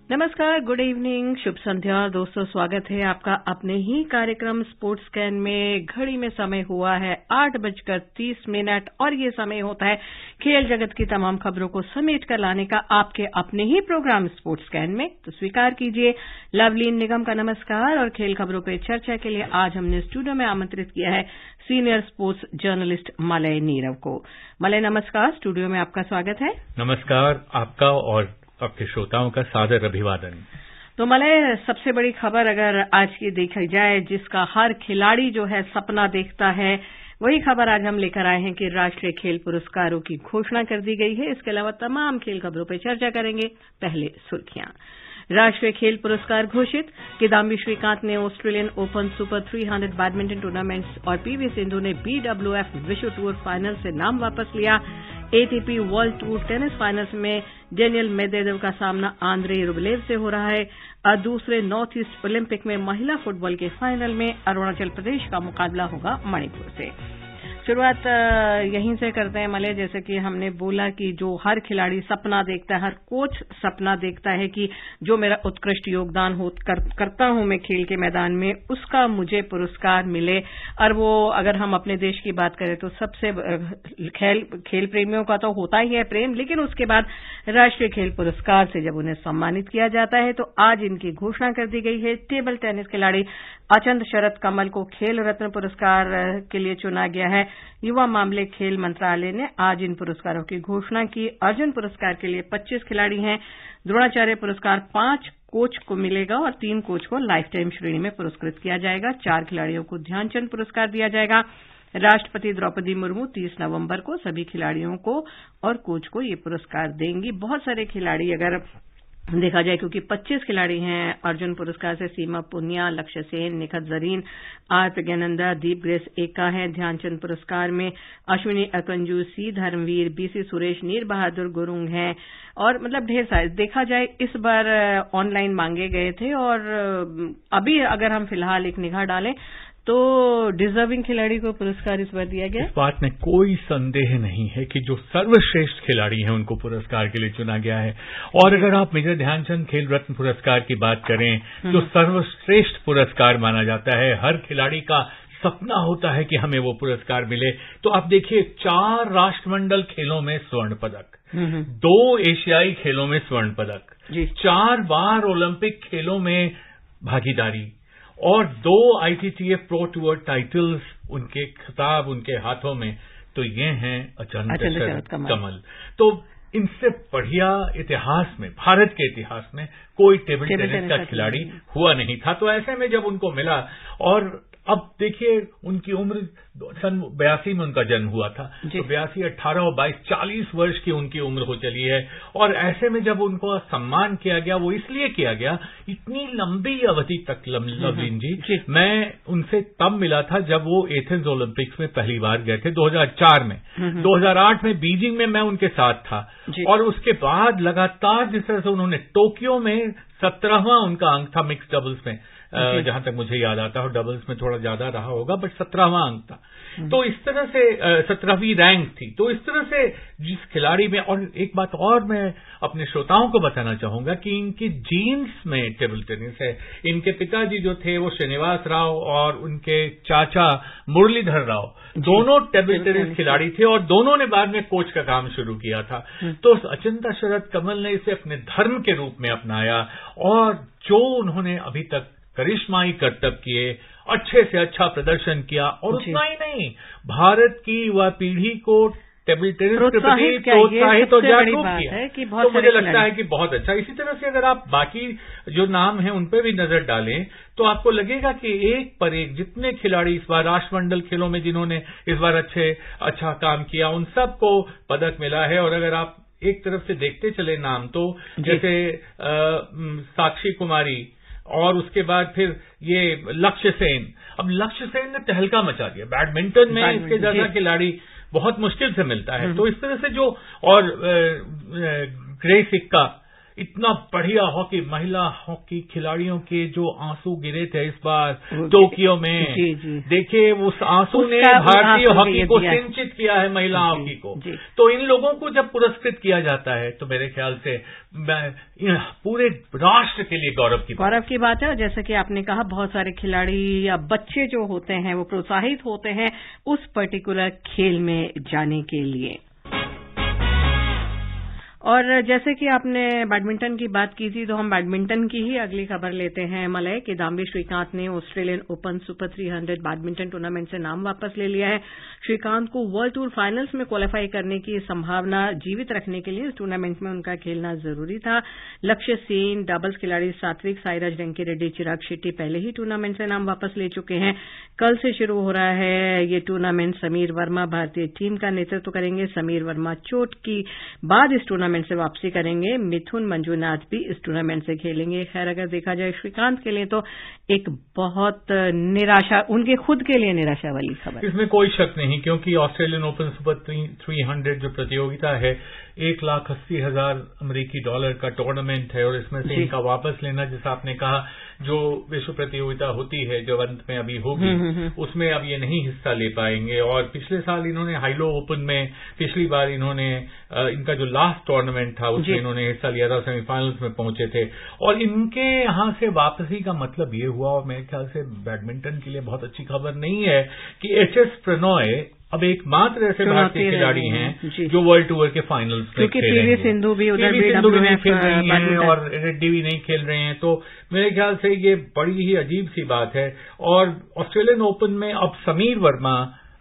नमस्कार, good evening, शुभ संध्या दोस्तों। स्वागत है आपका अपने ही कार्यक्रम स्पोर्ट्स स्कैन में। घड़ी में समय हुआ है 8:30 और ये समय होता है खेल जगत की तमाम खबरों को समेट कर लाने का आपके अपने ही प्रोग्राम स्पोर्ट्स स्कैन में। तो स्वीकार कीजिए लवलीन निगम का नमस्कार। और खेल खबरों पर चर्चा के लिए आज हमने स्टूडियो में आमंत्रित किया है senior sports journalist Malay Nirav को। मलय नमस्कार, स्टूडियो में आपका स्वागत है। नमस्कार, आपका और आपके श्रोताओं का सादर अभिवादन। तो मलय, सबसे बड़ी खबर अगर आज की देखी जाए, जिसका हर खिलाड़ी जो है सपना देखता है, वही खबर आज हम लेकर आए हैं कि राष्ट्रीय खेल पुरस्कारों की घोषणा कर दी गई है। इसके अलावा तमाम खेल खबरों पर चर्चा करेंगे। पहले सुर्खियां। राष्ट्रीय खेल पुरस्कार घोषित। किदाम्बी श्रीकांत ने Australian open super 300 badminton tournaments और पीवी सिंधु ने BWF विश्व टूर फाइनल से नाम वापस लिया। ATP world tour tennis finals में डेनियल मेदवेदेव का सामना आंद्रे रुबलेव से हो रहा है। और दूसरे नॉर्थ ईस्ट ओलंपिक में महिला फुटबॉल के फाइनल में अरुणाचल प्रदेश का मुकाबला होगा मणिपुर से। शुरुआत यहीं से करते हैं मलय। जैसे कि हमने बोला कि जो हर खिलाड़ी सपना देखता है, हर कोच सपना देखता है कि जो मेरा उत्कृष्ट योगदान करता हूं मैं खेल के मैदान में, उसका मुझे पुरस्कार मिले। और वो अगर हम अपने देश की बात करें तो सबसे खेल प्रेमियों का तो होता ही है प्रेम, लेकिन उसके बाद राष्ट्रीय खेल पुरस्कार से जब उन्हें सम्मानित किया जाता है, तो आज इनकी घोषणा कर दी गई है। टेबल टेनिस खिलाड़ी अचंत शरद कमल को खेल रत्न पुरस्कार के लिए चुना गया है। युवा मामले खेल मंत्रालय ने आज इन पुरस्कारों की घोषणा की। अर्जुन पुरस्कार के लिए 25 खिलाड़ी हैं। द्रोणाचार्य पुरस्कार 5 कोच को मिलेगा और 3 कोच को लाइफ टाइम श्रेणी में पुरस्कृत किया जाएगा। 4 खिलाड़ियों को ध्यानचंद पुरस्कार दिया जाएगा। राष्ट्रपति द्रौपदी मुर्मू 30 नवंबर को सभी खिलाड़ियों को और कोच को ये पुरस्कार देंगी। बहुत सारे खिलाड़ी अगर देखा जाए, क्योंकि 25 खिलाड़ी हैं अर्जुन पुरस्कार से। सीमा पुनिया, लक्ष्य सेन, निखत जरीन, आर प्रज्ञानंदा, दीप ग्रेस एका हैं। ध्यानचंद पुरस्कार में अश्विनी अकंजू, सी धर्मवीर, BC सुरेश, नीर बहादुर गुरुंग हैं। और मतलब ढेर सारे देखा जाए, इस बार ऑनलाइन मांगे गए थे। और अभी अगर हम फिलहाल एक निगाह डालें तो डिजर्विंग खिलाड़ी को पुरस्कार इस बार दिया गया। इस बात में कोई संदेह नहीं है कि जो सर्वश्रेष्ठ खिलाड़ी हैं उनको पुरस्कार के लिए चुना गया है। और अगर आप मेजर ध्यानचंद खेल रत्न पुरस्कार की बात करें, जो सर्वश्रेष्ठ पुरस्कार माना जाता है, हर खिलाड़ी का सपना होता है कि हमें वो पुरस्कार मिले। तो आप देखिए, 4 राष्ट्रमंडल खेलों में स्वर्ण पदक, 2 एशियाई खेलों में स्वर्ण पदक, 4 बार ओलंपिक खेलों में भागीदारी और 2 ITTF प्रो टूर टाइटल्स, उनके खिताब उनके हाथों में। तो ये हैं अचंत शरद कमल। तो इनसे बढ़िया इतिहास में, भारत के इतिहास में कोई टेबल टेनिस का खिलाड़ी हुआ नहीं था। तो ऐसे में जब उनको मिला, और अब देखिए उनकी उम्र सन 82 में उनका जन्म हुआ था, तो 82, 18 और 22, 40 वर्ष की उनकी उम्र हो चली है। और ऐसे में जब उनको सम्मान किया गया, वो इसलिए किया गया, इतनी लंबी अवधि तक लवलीन जी, मैं उनसे तब मिला था जब वो एथेंस ओलंपिक्स में पहली बार गए थे 2004 में। 2008 में बीजिंग में मैं उनके साथ था। और उसके बाद लगातार जिस तरह से उन्होंने टोक्यो में 17वां उनका अंक था मिक्स डबल्स में, जहां तक मुझे याद आता है, डबल्स में थोड़ा ज्यादा रहा होगा, बट 17वां अंक था। तो इस तरह से 17वीं रैंक थी। तो इस तरह से जिस खिलाड़ी में, और एक बात और मैं अपने श्रोताओं को बताना चाहूंगा कि इनकी जीन्स में टेबल टेनिस है। इनके पिताजी जो थे वो श्रीनिवास राव और उनके चाचा मुरलीधर राव दोनों टेबल टेनिस खिलाड़ी थे, और दोनों ने बाद में कोच का काम शुरू किया था। तो अचंता शरद कमल ने इसे अपने धर्म के रूप में अपनाया, और जो उन्होंने अभी तक करिश्माई करतब किए, अच्छे से अच्छा प्रदर्शन किया, और उतना ही नहीं, भारत की युवा पीढ़ी को टेबल टेनिस के प्रति प्रोत्साहित और जागरूक किया। तो मुझे लगता है कि बहुत अच्छा। इसी तरह से अगर आप बाकी जो नाम हैं उन पर भी नजर डालें, तो आपको लगेगा कि एक पर एक जितने खिलाड़ी इस बार राष्ट्रमंडल खेलों में जिन्होंने इस बार अच्छा काम किया, उन सबको पदक मिला है। और अगर आप एक तरफ से देखते चले नाम, तो जैसे साक्षी कुमारी, और उसके बाद फिर ये लक्ष्य सेन। अब लक्ष्य सेन ने तहलका मचा दिया बैडमिंटन में, इसके जैसा खिलाड़ी बहुत मुश्किल से मिलता है। तो इस तरह से जो, और ग्रेस इक्का, इतना बढ़िया हॉकी, महिला हॉकी खिलाड़ियों के जो आंसू गिरे थे इस बार टोक्यो में, देखिए उस आंसू ने भारतीय हॉकी को सिंचित किया है, महिला हॉकी को। तो इन लोगों को जब पुरस्कृत किया जाता है तो मेरे ख्याल से पूरे राष्ट्र के लिए गौरव की बात है। जैसा कि आपने कहा, बहुत सारे खिलाड़ी या बच्चे जो होते हैं वो प्रोत्साहित होते हैं उस पर्टिकुलर खेल में जाने के लिए। और जैसे कि आपने बैडमिंटन की बात की थी, तो हम बैडमिंटन की ही अगली खबर लेते हैं। मलय किदाम्बी श्रीकांत ने Australian open super 300 badminton tournament से नाम वापस ले लिया है। श्रीकांत को वर्ल्ड टूर फाइनल्स में क्वालिफाई करने की संभावना जीवित रखने के लिए इस टूर्नामेंट में उनका खेलना जरूरी था। लक्ष्य सेन, डबल्स खिलाड़ी सात्विक साईराज रंकीरेड्डी, चिराग शेट्टी पहले ही टूर्नामेंट से नाम वापस ले चुके हैं। कल से शुरू हो रहा है ये टूर्नामेंट। समीर वर्मा भारतीय टीम का नेतृत्व करेंगे। समीर वर्मा चोट की बाद इस टूर्नामेंट से वापसी करेंगे। मिथुन मंजूनाथ भी इस टूर्नामेंट से खेलेंगे। खैर, अगर देखा जाए श्रीकांत के लिए तो एक बहुत निराशा, उनके खुद के लिए निराशा वाली खबर। इसमें कोई शक नहीं, क्योंकि ऑस्ट्रेलियन ओपन सुपर 300 जो प्रतियोगिता है $1,80,000 अमेरिकी डॉलर का टूर्नामेंट है, और इसमें से इनका वापस लेना, जैसा आपने कहा, जो विश्व प्रतियोगिता होती है जो अंत में अभी होगी, उसमें अब ये नहीं हिस्सा ले पाएंगे। और पिछले साल इन्होंने हाइलो ओपन में, पिछली बार इन्होंने इनका जो लास्ट टूर्नामेंट था उसमें इन्होंने हिस्सा लिया था, सेमीफाइनल्स में पहुंचे थे। और इनके यहां से वापसी का मतलब ये हुआ, और मेरे ख्याल से बैडमिंटन के लिए बहुत अच्छी खबर नहीं है कि एचएस प्रणॉय अब एकमात्र ऐसे भारतीय खिलाड़ी हैं जो वर्ल्ड टूर के फाइनल्स में खेलेंगे। पीवी सिंधु भी नहीं खेल रही हैं और रेड्डी भी नहीं खेल रहे हैं, तो मेरे ख्याल से ये बड़ी ही अजीब सी बात है। और ऑस्ट्रेलियन ओपन में अब समीर वर्मा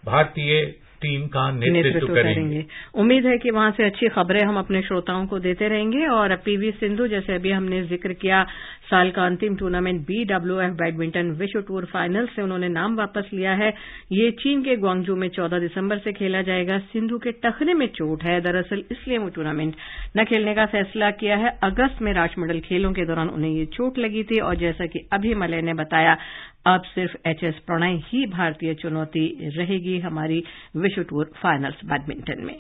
भारतीय टीम का नेतृत्व करेंगे। उम्मीद है कि वहां से अच्छी खबरें हम अपने श्रोताओं को देते रहेंगे। और पीवी सिंधु, जैसे अभी हमने जिक्र किया, साल का अंतिम टूर्नामेंट BWF बैडमिंटन विश्व टूर फाइनल से उन्होंने नाम वापस लिया है। ये चीन के ग्वांगजू में 14 दिसंबर से खेला जाएगा। सिंधु के टखने में चोट है, दरअसल इसलिए वो टूर्नामेंट न खेलने का फैसला किया है। अगस्त में राष्ट्रमंडल खेलों के दौरान उन्हें ये चोट लगी थी, और जैसा कि अभी मलय ने बताया, अब सिर्फ एचएस प्रणय ही भारतीय चुनौती रहेगी हमारी विश्व टूर फाइनल्स बैडमिंटन में।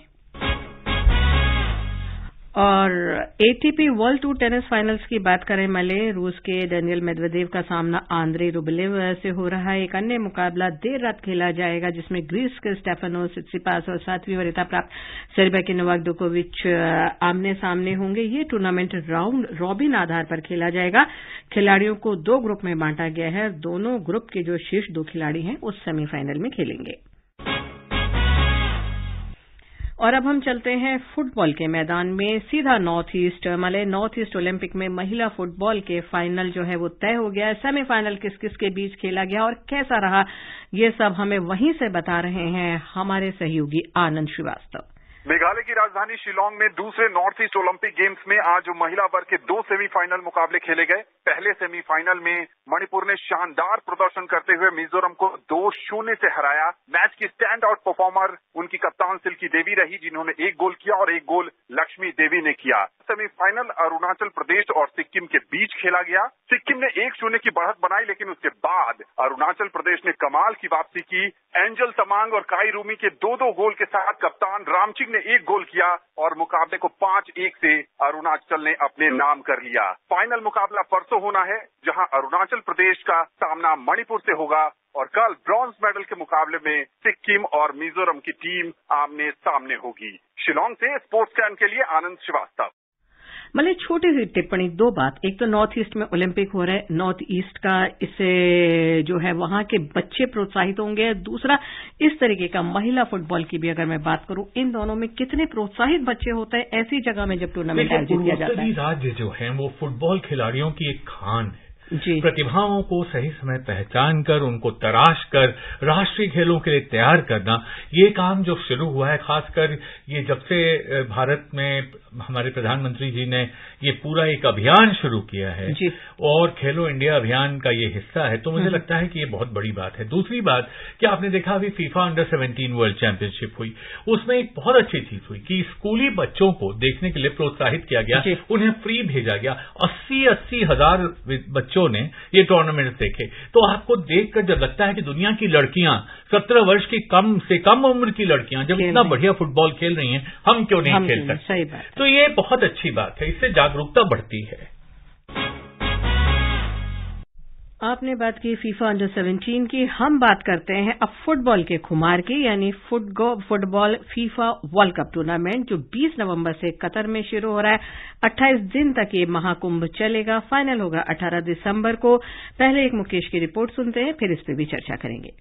और ATP world tour tennis finals की बात करें मले, रूस के डेनियल मेदवेदेव का सामना आंद्रे रूबलेव से हो रहा है। एक अन्य मुकाबला देर रात खेला जाएगा, जिसमें ग्रीस के स्टेफानोस सित्सिपास और 7वीं वरीयता प्राप्त सर्बिया के नोवाक जोकोविच आमने सामने होंगे। ये टूर्नामेंट राउंड रॉबिन आधार पर खेला जाएगा। खिलाड़ियों को 2 ग्रुप में बांटा गया है। दोनों ग्रुप के जो शीर्ष 2 खिलाड़ी हैं उस सेमीफाइनल में खेलेंगे। और अब हम चलते हैं फुटबॉल के मैदान में सीधा north east. Malay north east Olympic में महिला फुटबॉल के फाइनल जो है वो तय हो गया है। सेमीफाइनल किस किस के बीच खेला गया और कैसा रहा, ये सब हमें वहीं से बता रहे हैं हमारे सहयोगी आनंद श्रीवास्तव। मेघालय की राजधानी शिलांग में दूसरे नॉर्थ ईस्ट ओलंपिक गेम्स में आज महिला वर्ग के 2 सेमीफाइनल मुकाबले खेले गए। पहले सेमीफाइनल में मणिपुर ने शानदार प्रदर्शन करते हुए मिजोरम को 2-0 से हराया। मैच की स्टैंड आउट परफॉर्मर उनकी कप्तान सिल्की देवी रही, जिन्होंने 1 गोल किया और 1 गोल लक्ष्मी देवी ने किया। सेमीफाइनल अरुणाचल प्रदेश और सिक्किम के बीच खेला गया। सिक्किम ने 1-0 की बढ़त बनाई, लेकिन उसके बाद अरुणाचल प्रदेश ने कमाल की वापसी की। एंजल तमांग और काई रूमी के 2-2 गोल के साथ कप्तान रामचिंग ने 1 गोल किया और मुकाबले को 5-1 से अरुणाचल ने अपने नाम कर लिया। फाइनल मुकाबला परसों होना है, जहां अरुणाचल प्रदेश का सामना मणिपुर से होगा, और कल ब्रॉन्ज मेडल के मुकाबले में सिक्किम और मिजोरम की टीम आमने सामने होगी। शिलांग से स्पोर्ट्स कैन के लिए आनंद श्रीवास्तव। मतलब छोटी सी टिप्पणी, 2 बात। एक तो नॉर्थ ईस्ट में ओलंपिक हो रहे, नॉर्थ ईस्ट का इससे जो है वहां के बच्चे प्रोत्साहित होंगे। दूसरा, इस तरीके का महिला फुटबॉल की भी अगर मैं बात करूं, इन दोनों में कितने प्रोत्साहित बच्चे होते हैं ऐसी जगह में जब टूर्नामेंट आयोजित किया जाता है। राज्य जो है वो फुटबॉल खिलाड़ियों की एक खान है। प्रतिभाओं को सही समय पहचान कर उनको तराश कर राष्ट्रीय खेलों के लिए तैयार करना, ये काम जो शुरू हुआ है, खासकर ये जब से भारत में हमारे प्रधानमंत्री जी ने ये पूरा एक अभियान शुरू किया है और खेलो इंडिया अभियान का ये हिस्सा है, तो मुझे लगता है कि ये बहुत बड़ी बात है। दूसरी बात कि आपने देखा अभी फीफा अंडर 17 वर्ल्ड चैंपियनशिप हुई, उसमें एक बहुत अच्छी चीज हुई कि स्कूली बच्चों को देखने के लिए प्रोत्साहित किया गया, उन्हें फ्री भेजा गया। 80,000 बच्चों बच्चों ने ये टूर्नामेंट देखे, तो आपको देखकर जब लगता है कि दुनिया की लड़कियां 17 वर्ष की कम से कम उम्र की लड़कियां जब इतना बढ़िया फुटबॉल खेल रही हैं, हम क्यों नहीं खेल सकते? सही बात। तो ये बहुत अच्छी बात है, इससे जागरूकता बढ़ती है। आपने बात की फीफा अंडर 17 की, हम बात करते हैं अब फुटबॉल के खुमार की, यानी football FIFA world cup tournament जो 20 नवंबर से कतर में शुरू हो रहा है। 28 दिन तक ये महाकुंभ चलेगा। फाइनल होगा 18 दिसंबर को। पहले एक मुकेश की रिपोर्ट सुनते हैं, फिर इस पर भी चर्चा करेंगे।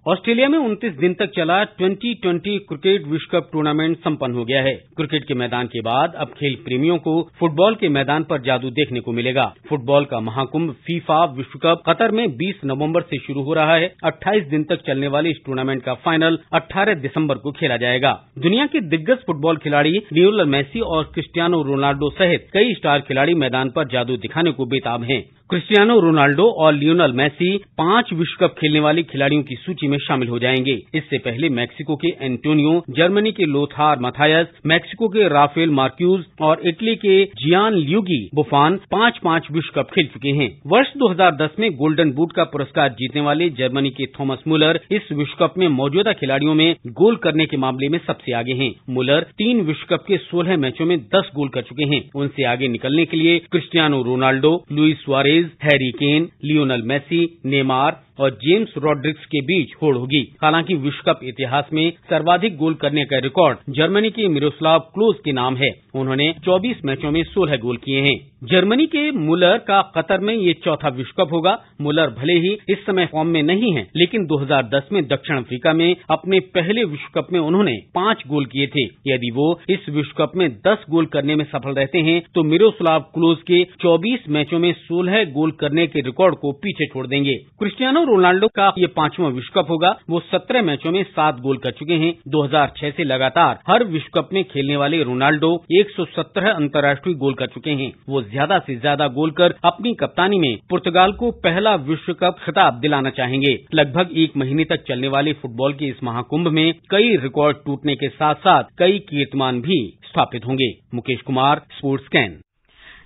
ऑस्ट्रेलिया में 29 दिन तक चला 2020 क्रिकेट विश्व कप टूर्नामेंट संपन्न हो गया है। क्रिकेट के मैदान के बाद अब खेल प्रेमियों को फुटबॉल के मैदान पर जादू देखने को मिलेगा। फुटबॉल का महाकुंभ फीफा विश्व कप कतर में 20 नवंबर से शुरू हो रहा है। 28 दिन तक चलने वाले इस टूर्नामेंट का फाइनल 18 दिसंबर को खेला जाएगा। दुनिया के दिग्गज फुटबॉल खिलाड़ी लियोनेल मेसी और क्रिस्टियानो रोनाल्डो सहित कई स्टार खिलाड़ी मैदान पर जादू दिखाने को बेताब हैं। क्रिस्टियानो रोनाल्डो और लियोनेल मेसी 5 विश्व कप खेलने वाले खिलाड़ियों की सूची में शामिल हो जाएंगे। इससे पहले मैक्सिको के एंटोनियो, जर्मनी के लोथार माथायस, मैक्सिको के राफेल मार्क्यूज और इटली के जियान ल्यूगी बुफान 5-5 विश्व कप खेल चुके हैं। वर्ष 2010 में गोल्डन बूट का पुरस्कार जीतने वाले जर्मनी के थॉमस मुलर इस विश्व कप में मौजूदा खिलाड़ियों में गोल करने के मामले में सबसे आगे हैं। मुलर 3 विश्व कप के 16 मैचों में 10 गोल कर चुके हैं। उनसे आगे निकलने के लिए Cristiano Ronaldo, Luis Suarez, Harry Kane, Lionel Messi, Neymar और जेम्स रॉड्रिग्स के बीच होड़ होगी। हालांकि विश्व कप इतिहास में सर्वाधिक गोल करने का रिकॉर्ड जर्मनी के मिरोस्लाव क्लोज के नाम है। उन्होंने 24 मैचों में 16 गोल किए हैं। जर्मनी के मुलर का कतर में ये चौथा विश्व कप होगा। मुलर भले ही इस समय फॉर्म में नहीं है, लेकिन 2010 में दक्षिण अफ्रीका में अपने पहले विश्व कप में उन्होंने 5 गोल किए थे। यदि वो इस विश्व कप में 10 गोल करने में सफल रहते हैं तो मिरोस्लाव क्लोज के 24 मैचों में 16 गोल करने के रिकॉर्ड को पीछे छोड़ देंगे। क्रिस्टियानो रोनाल्डो का ये 5वां विश्व कप होगा। वो 17 मैचों में 7 गोल कर चुके हैं। 2006 से लगातार हर विश्व कप में खेलने वाले रोनाल्डो 117 अंतर्राष्ट्रीय गोल कर चुके हैं। वो ज्यादा से ज्यादा गोल कर अपनी कप्तानी में पुर्तगाल को पहला विश्व कप खिताब दिलाना चाहेंगे। लगभग 1 महीने तक चलने वाले फुटबॉल के इस महाकुंभ में कई रिकॉर्ड टूटने के साथ साथ कई कीर्तिमान भी स्थापित होंगे। Mukesh Kumar, sports can.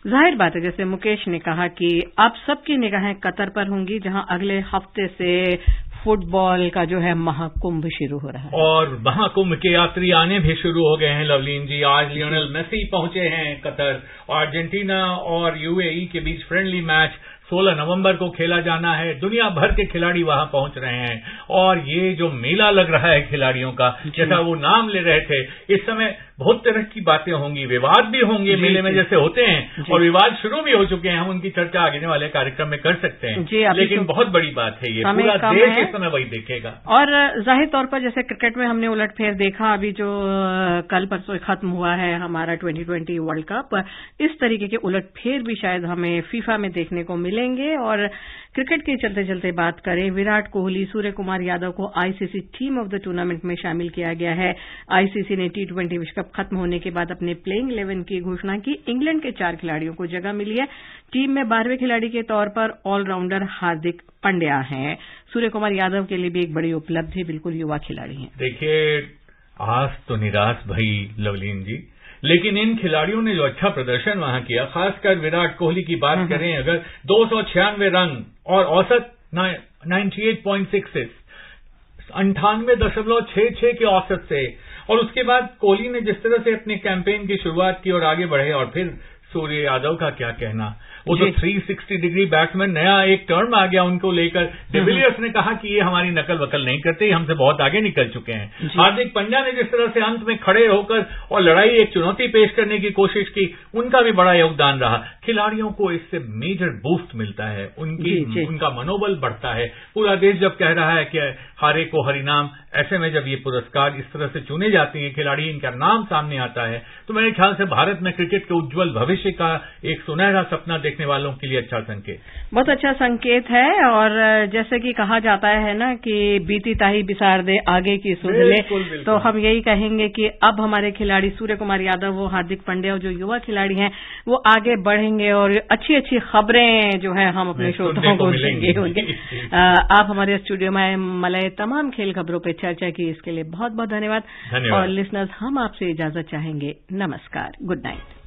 जाहिर बात है, जैसे मुकेश ने कहा कि अब सबकी निगाहें कतर पर होंगी, जहां अगले हफ्ते से फुटबॉल का जो है महाकुंभ शुरू हो रहा है और महाकुंभ के यात्री आने भी शुरू हो गए हैं। लवलीन जी, आज लियोनेल मेसी पहुंचे हैं कतर और अर्जेंटीना और यूएई के बीच फ्रेंडली मैच 16 नवंबर को खेला जाना है। दुनिया भर के खिलाड़ी वहां पहुंच रहे हैं और ये जो मेला लग रहा है खिलाड़ियों का, जैसा वो नाम ले रहे थे, इस समय बहुत तरह की बातें होंगी, विवाद भी होंगे मेले में जैसे होते हैं, और विवाद शुरू भी हो चुके हैं। हम उनकी चर्चा आगे वाले कार्यक्रम में कर सकते हैं, लेकिन बहुत बड़ी बात है, ये पूरा देश इस समय वही देखेगा। और जाहिर तौर पर जैसे क्रिकेट में हमने उलटफेर देखा, अभी जो कल परसों खत्म हुआ है हमारा 2020 वर्ल्ड कप, इस तरीके के उलटफेर भी शायद हमें फीफा में देखने को मिलेंगे। और क्रिकेट के चलते चलते बात करें, विराट कोहली, सूर्य कुमार यादव को ICC team of the tournament में शामिल किया गया है। आईसीसी ने T20 विश्व कप खत्म होने के बाद अपने प्लेइंग 11 की घोषणा की। इंग्लैंड के 4 खिलाड़ियों को जगह मिली है। टीम में 12वें खिलाड़ी के तौर पर ऑलराउंडर हार्दिक पांड्या हैं। सूर्य कुमार यादव के लिए भी एक बड़ी उपलब्धि, बिल्कुल युवा खिलाड़ी हैं। देखिए, आज तो निराश भई लवलीन जी, लेकिन इन खिलाड़ियों ने जो अच्छा प्रदर्शन वहां किया, खासकर विराट कोहली की बात करें, अगर 296 रन और औसत 98.66, 98.66 के औसत से, और उसके बाद कोहली ने जिस तरह से अपने कैंपेन की शुरुआत की और आगे बढ़े, और फिर सूर्य यादव का क्या कहना, वो तो 360 डिग्री बैट्समैन, नया एक टर्म आ गया उनको लेकर। डिविलियर्स ने कहा कि ये हमारी नकल वकल नहीं करते, हमसे बहुत आगे निकल चुके हैं। हार्दिक पांड्या ने जिस तरह से अंत में खड़े होकर और लड़ाई, एक चुनौती पेश करने की कोशिश की, उनका भी बड़ा योगदान रहा। खिलाड़ियों को इससे मेजर बूस्ट मिलता है, उनका मनोबल बढ़ता है। पूरा देश जब कह रहा है कि हारे को हरिनाम, ऐसे में जब ये पुरस्कार इस तरह से चुने जाते हैं, खिलाड़ी, इनका नाम सामने आता है, तो मेरे ख्याल से भारत में क्रिकेट के उज्जवल भविष्य का एक सुनहरा सपना देखने वालों के लिए अच्छा संकेत, बहुत अच्छा संकेत है। और जैसे कि कहा जाता है ना कि बीती ताही बिसार दे आगे की सुध ले, तो हम यही कहेंगे कि अब हमारे खिलाड़ी सूर्य कुमार यादव, वो हार्दिक पांड्या और जो युवा खिलाड़ी हैं, वो आगे बढ़ेंगे और अच्छी अच्छी खबरें जो है हम अपने श्रोताओं को देंगे। आप हमारे स्टूडियो में मलय तमाम खेल खबरों पर चर्चा की, इसके लिए बहुत बहुत धन्यवाद। और लिसनर्स, हम आपसे इजाजत चाहेंगे। नमस्कार, गुड नाइट।